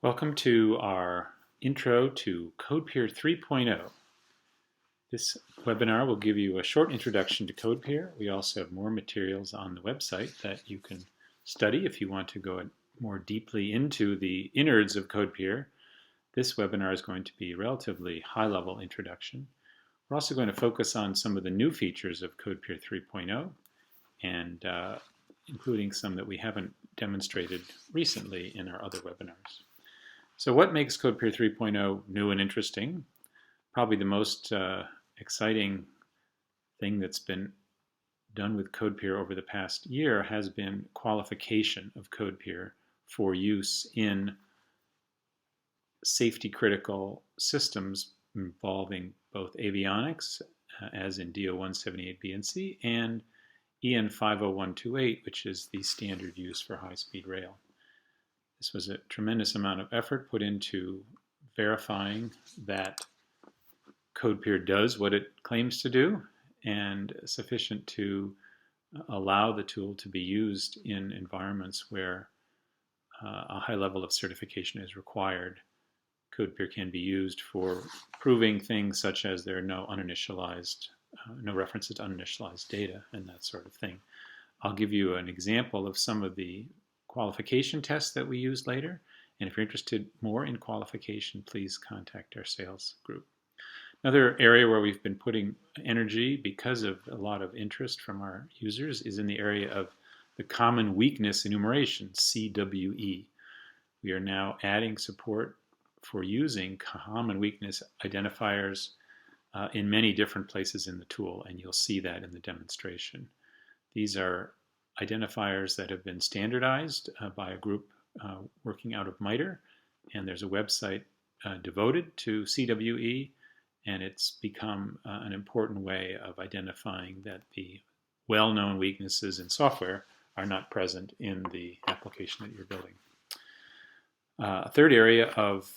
Welcome to our intro to CodePeer 3.0. This webinar will give you a short introduction to CodePeer. We also have more materials on the website that you can study if you want to go more deeply into the innards of CodePeer. This webinar is going to be a relatively high-level introduction. We're also going to focus on some of the new features of CodePeer 3.0 and including some that we haven't demonstrated recently in our other webinars. So what makes CodePeer 3.0 new and interesting? Probably the most exciting thing that's been done with CodePeer over the past year has been qualification of CodePeer for use in safety-critical systems involving both avionics, as in DO 178B and C, and EN 50128, which is the standard use for high-speed rail. This was a tremendous amount of effort put into verifying that CodePeer does what it claims to do and sufficient to allow the tool to be used in environments where a high level of certification is required. CodePeer can be used for proving things such as there are no references to uninitialized data and that sort of thing. I'll give you an example of some of the qualification tests that we use later. And if you're interested more in qualification, please contact our sales group. Another area where we've been putting energy because of a lot of interest from our users is in the area of the common weakness enumeration, CWE. We are now adding support for using common weakness identifiers in many different places in the tool, and you'll see that in the demonstration. These are identifiers that have been standardized by a group working out of MITRE, and there's a website devoted to CWE, and it's become an important way of identifying that the well-known weaknesses in software are not present in the application that you're building. A third area of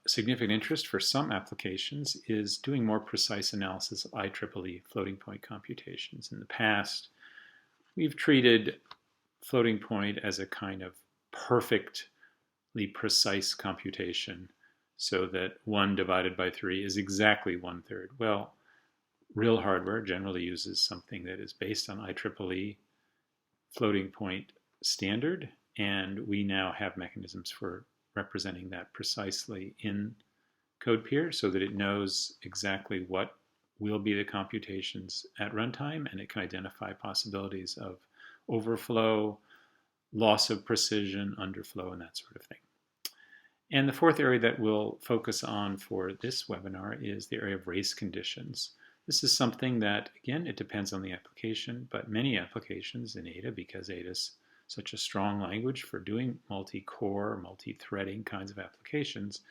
significant interest for some applications is doing more precise analysis of IEEE floating point computations. In the past, we've treated floating point as a kind of perfectly precise computation so that 1 divided by 3 is exactly 1/3. Well, real hardware generally uses something that is based on IEEE floating point standard, and we now have mechanisms for representing that precisely in CodePeer so that it knows exactly what will be the computations at runtime, and it can identify possibilities of overflow, loss of precision, underflow, and that sort of thing. And the fourth area that we'll focus on for this webinar is the area of race conditions. This is something that, again, it depends on the application, but many applications in Ada, because Ada is such a strong language for doing multi-core, multi-threading kinds of applications,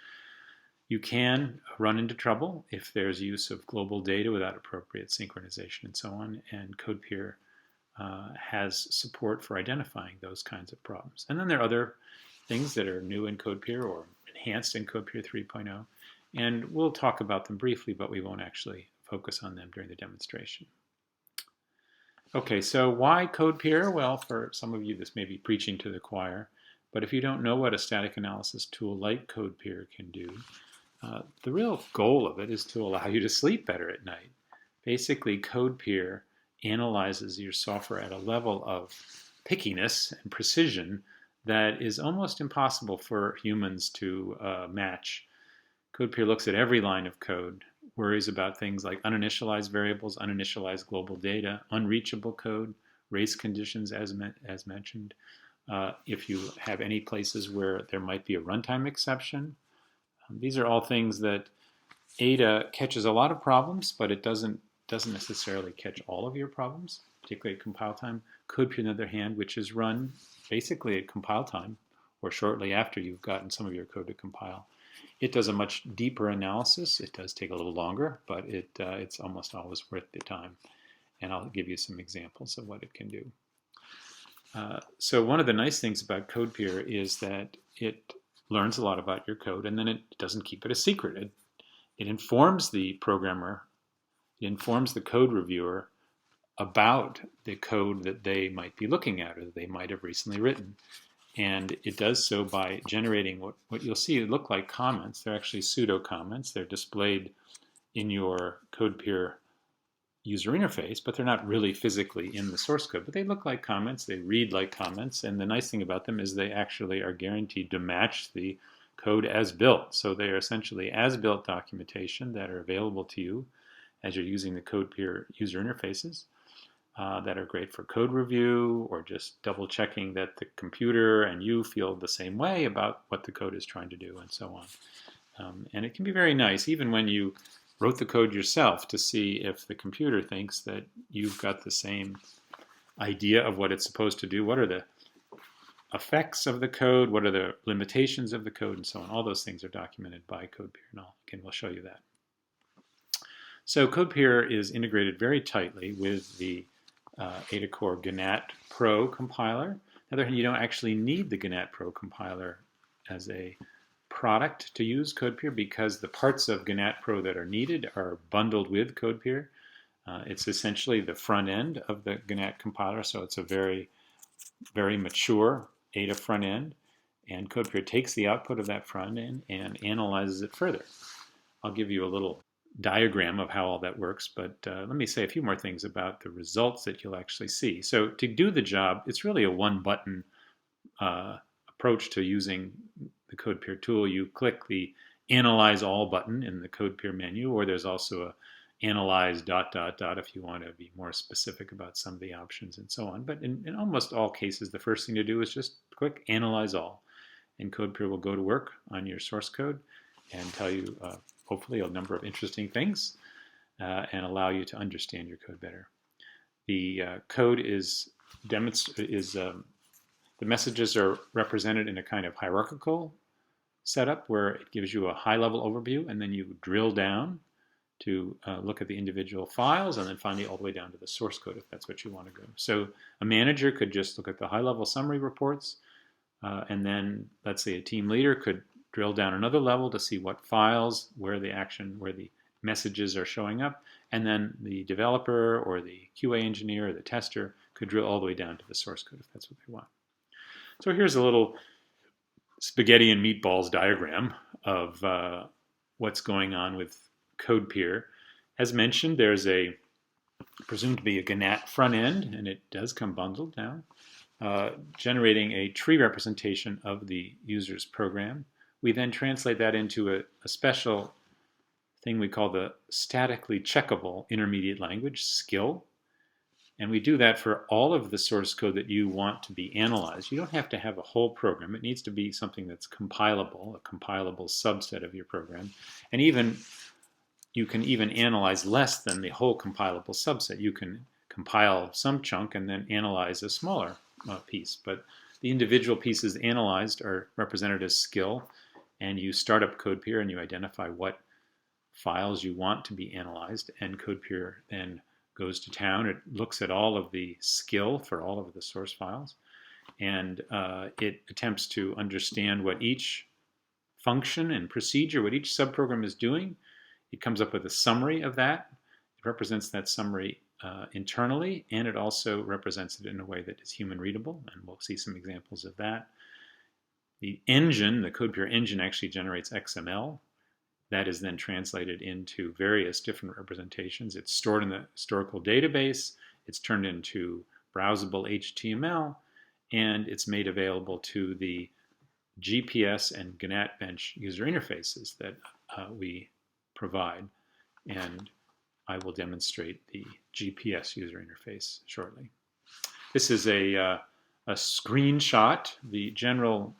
you can run into trouble if there's use of global data without appropriate synchronization and so on, and CodePeer has support for identifying those kinds of problems. And then there are other things that are new in CodePeer or enhanced in CodePeer 3.0, and we'll talk about them briefly, but we won't actually focus on them during the demonstration. Okay, so why CodePeer? Well, for some of you, this may be preaching to the choir, but if you don't know what a static analysis tool like CodePeer can do, the real goal of it is to allow you to sleep better at night. Basically, CodePeer analyzes your software at a level of pickiness and precision that is almost impossible for humans to match. CodePeer looks at every line of code, worries about things like uninitialized variables, uninitialized global data, unreachable code, race conditions as mentioned. If you have any places where there might be a runtime exception, these are all things that Ada catches a lot of problems, but it doesn't necessarily catch all of your problems, particularly at compile time. CodePeer, on the other hand, which is run basically at compile time or shortly after you've gotten some of your code to compile, it does a much deeper analysis. It does take a little longer, but it's almost always worth the time. And I'll give you some examples of what it can do. So one of the nice things about CodePeer is that it learns a lot about your code, and then it doesn't keep it a secret. It informs the programmer, it informs the code reviewer about the code that they might be looking at or that they might have recently written. And it does so by generating what you'll see look like comments. They're actually pseudo comments. They're displayed in your CodePeer user interface, but they're not really physically in the source code. But they look like comments. They read like comments. And the nice thing about them is they actually are guaranteed to match the code as built. So they are essentially as built documentation that are available to you as you're using the CodePeer user interfaces. That are great for code review or just double checking that the computer and you feel the same way about what the code is trying to do and so on. And it can be very nice even when you wrote the code yourself to see if the computer thinks that you've got the same idea of what it's supposed to do. What are the effects of the code? What are the limitations of the code and so on? All those things are documented by CodePeer, and again, we'll show you that. So CodePeer is integrated very tightly with the Ada Core Gnat Pro compiler. On the other hand, you don't actually need the Gnat Pro compiler as a product to use CodePeer because the parts of Gnat Pro that are needed are bundled with CodePeer. It's essentially the front end of the Gnat compiler, so it's a very, very mature Ada front end, and CodePeer takes the output of that front end and analyzes it further. I'll give you a little diagram of how all that works, but let me say a few more things about the results that you'll actually see. So to do the job, it's really a one-button approach to using the CodePeer tool. You click the Analyze All button in the CodePeer menu, or there's also a Analyze ... if you want to be more specific about some of the options and so on. But in almost all cases, the first thing to do is just click Analyze All, and CodePeer will go to work on your source code and tell you hopefully a number of interesting things and allow you to understand your code better. The code the messages are represented in a kind of hierarchical setup where it gives you a high-level overview, and then you drill down to look at the individual files, and then finally all the way down to the source code if that's what you want to go. So a manager could just look at the high-level summary reports, and then let's say a team leader could drill down another level to see what files, where the messages are showing up, and then the developer or the QA engineer or the tester could drill all the way down to the source code if that's what they want. So here's a little spaghetti and meatballs diagram of what's going on with CodePeer. As mentioned, there's presumed to be a Gnat front end, and it does come bundled now, generating a tree representation of the user's program. We then translate that into a special thing we call the statically checkable intermediate language, skill. And we do that for all of the source code that you want to be analyzed. You don't have to have a whole program. It needs to be something that's compilable, a compilable subset of your program. And you can even analyze less than the whole compilable subset. You can compile some chunk and then analyze a smaller piece. But the individual pieces analyzed are represented as skill. And you start up CodePeer and you identify what files you want to be analyzed, and CodePeer then goes to town. It looks at all of the skill for all of the source files, and it attempts to understand what each function and procedure, what each subprogram is doing. It comes up with a summary of that. It represents that summary internally, and it also represents it in a way that is human readable, and we'll see some examples of that. The engine, the CodePeer engine, actually generates XML. That is then translated into various different representations. It's stored in the historical database, it's turned into browsable HTML, and it's made available to the GPS and GNAT-Bench user interfaces that we provide. And I will demonstrate the GPS user interface shortly. This is a screenshot. The general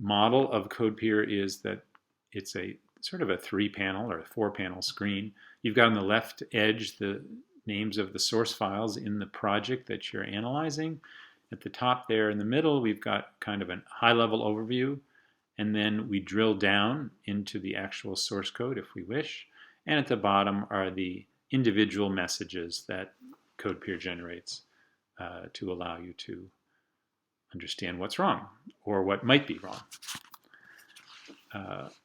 model of CodePeer is that it's a sort of a 3-panel or a 4-panel screen. You've got on the left edge the names of the source files in the project that you're analyzing. At the top there in the middle, we've got kind of a high-level overview, and then we drill down into the actual source code if we wish. And at the bottom are the individual messages that CodePeer generates to allow you to understand what's wrong or what might be wrong.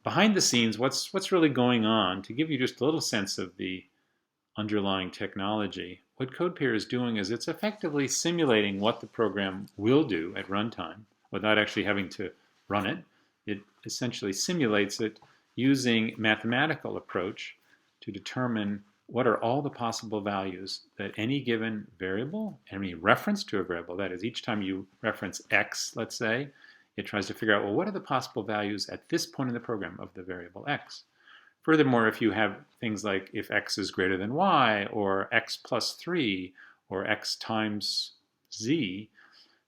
Behind the scenes, what's really going on, to give you just a little sense of the underlying technology, what CodePeer is doing is it's effectively simulating what the program will do at runtime without actually having to run it. It essentially simulates it using mathematical approach to determine what are all the possible values that any given variable, any reference to a variable, that is, each time you reference x, let's say, it tries to figure out, well, what are the possible values at this point in the program of the variable x? Furthermore, if you have things like if x is greater than y, or x plus 3, or x times z,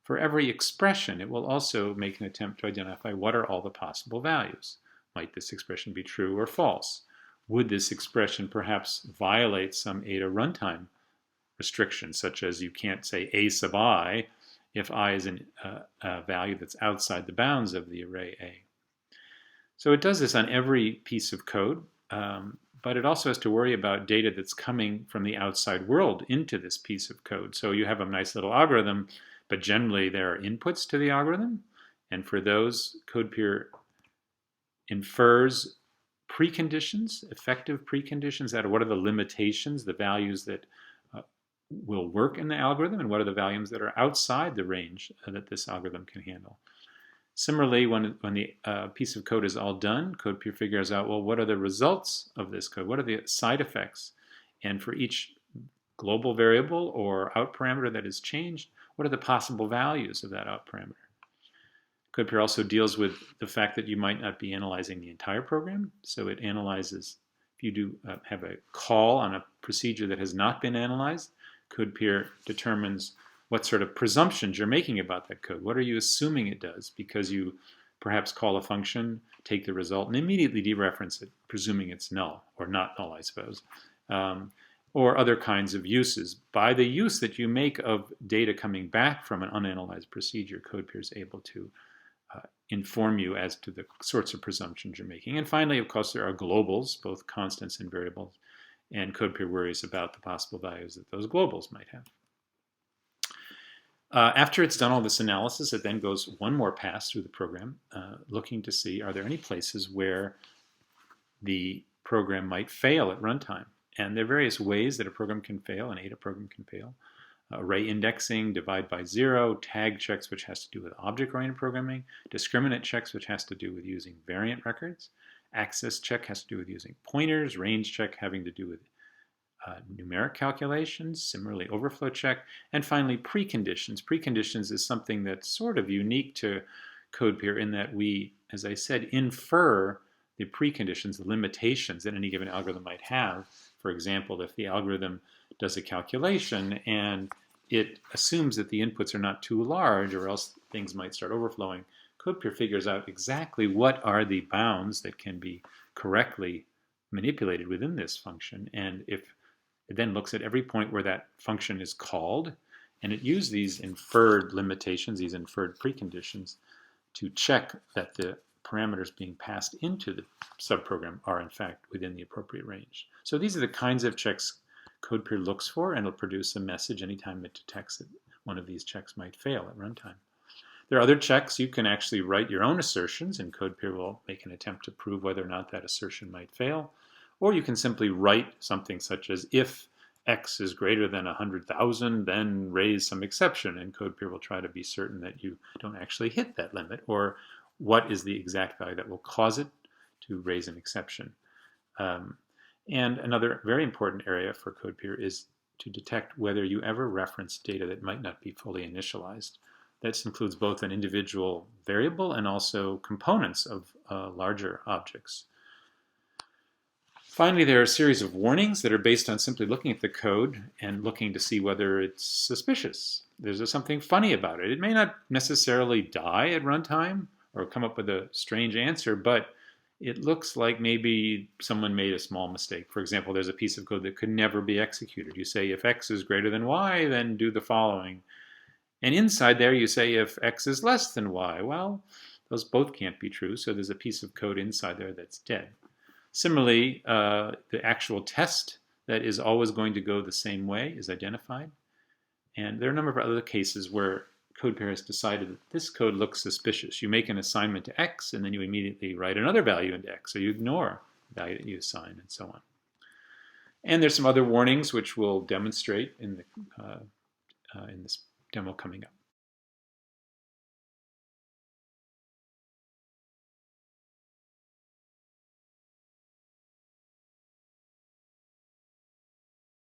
for every expression, it will also make an attempt to identify what are all the possible values. Might this expression be true or false? Would this expression perhaps violate some Ada runtime restriction, such as you can't say a sub I if I is a value that's outside the bounds of the array A. So it does this on every piece of code, but it also has to worry about data that's coming from the outside world into this piece of code. So you have a nice little algorithm, but generally there are inputs to the algorithm, and for those, CodePeer infers preconditions, effective preconditions, that are what are the limitations, the values that will work in the algorithm, and what are the values that are outside the range that this algorithm can handle. Similarly, when the piece of code is all done, CodePeer figures out, well, what are the results of this code? What are the side effects? And for each global variable or out parameter that is changed, what are the possible values of that out parameter? CodePeer also deals with the fact that you might not be analyzing the entire program. So it analyzes, if you do have a call on a procedure that has not been analyzed, CodePeer determines what sort of presumptions you're making about that code. What are you assuming it does? Because you perhaps call a function, take the result, and immediately dereference it, presuming it's null, or not null, I suppose. Or other kinds of uses. By the use that you make of data coming back from an unanalyzed procedure, CodePeer is able to inform you as to the sorts of presumptions you're making. And finally, of course, there are globals, both constants and variables, and CodePeer worries about the possible values that those globals might have. After it's done all this analysis, it then goes one more pass through the program, looking to see, are there any places where the program might fail at runtime? And there are various ways that a program can fail, an Ada program can fail. Array indexing, divide by zero, tag checks, which has to do with object-oriented programming, discriminant checks, which has to do with using variant records, access check has to do with using pointers, range check having to do with numeric calculations, similarly overflow check, and finally preconditions. Preconditions is something that's sort of unique to CodePeer in that we, as I said, infer the preconditions, the limitations that any given algorithm might have. For example, if the algorithm does a calculation and it assumes that the inputs are not too large or else things might start overflowing, CodePeer figures out exactly what are the bounds that can be correctly manipulated within this function. And if it then looks at every point where that function is called, and it uses these inferred limitations, these inferred preconditions, to check that the parameters being passed into the subprogram are in fact within the appropriate range. So these are the kinds of checks CodePeer looks for, and it'll produce a message anytime it detects that one of these checks might fail at runtime. There are other checks. You can actually write your own assertions, and CodePeer will make an attempt to prove whether or not that assertion might fail. Or you can simply write something such as, if x is greater than 100,000, then raise some exception, and CodePeer will try to be certain that you don't actually hit that limit, or what is the exact value that will cause it to raise an exception. And another very important area for CodePeer is to detect whether you ever reference data that might not be fully initialized. This includes both an individual variable and also components of larger objects. Finally, there are a series of warnings that are based on simply looking at the code and looking to see whether it's suspicious. There's something funny about it. It may not necessarily die at runtime or come up with a strange answer, but it looks like maybe someone made a small mistake. For example, there's a piece of code that could never be executed. You say, if x is greater than y, then do the following. And inside there, you say, if x is less than y. Well, those both can't be true, so there's a piece of code inside there that's dead. Similarly, the actual test that is always going to go the same way is identified. And there are a number of other cases where CodePeer has decided that this code looks suspicious. You make an assignment to x, and then you immediately write another value into x, so you ignore the value that you assign, and so on. And there's some other warnings which we'll demonstrate in this demo coming up.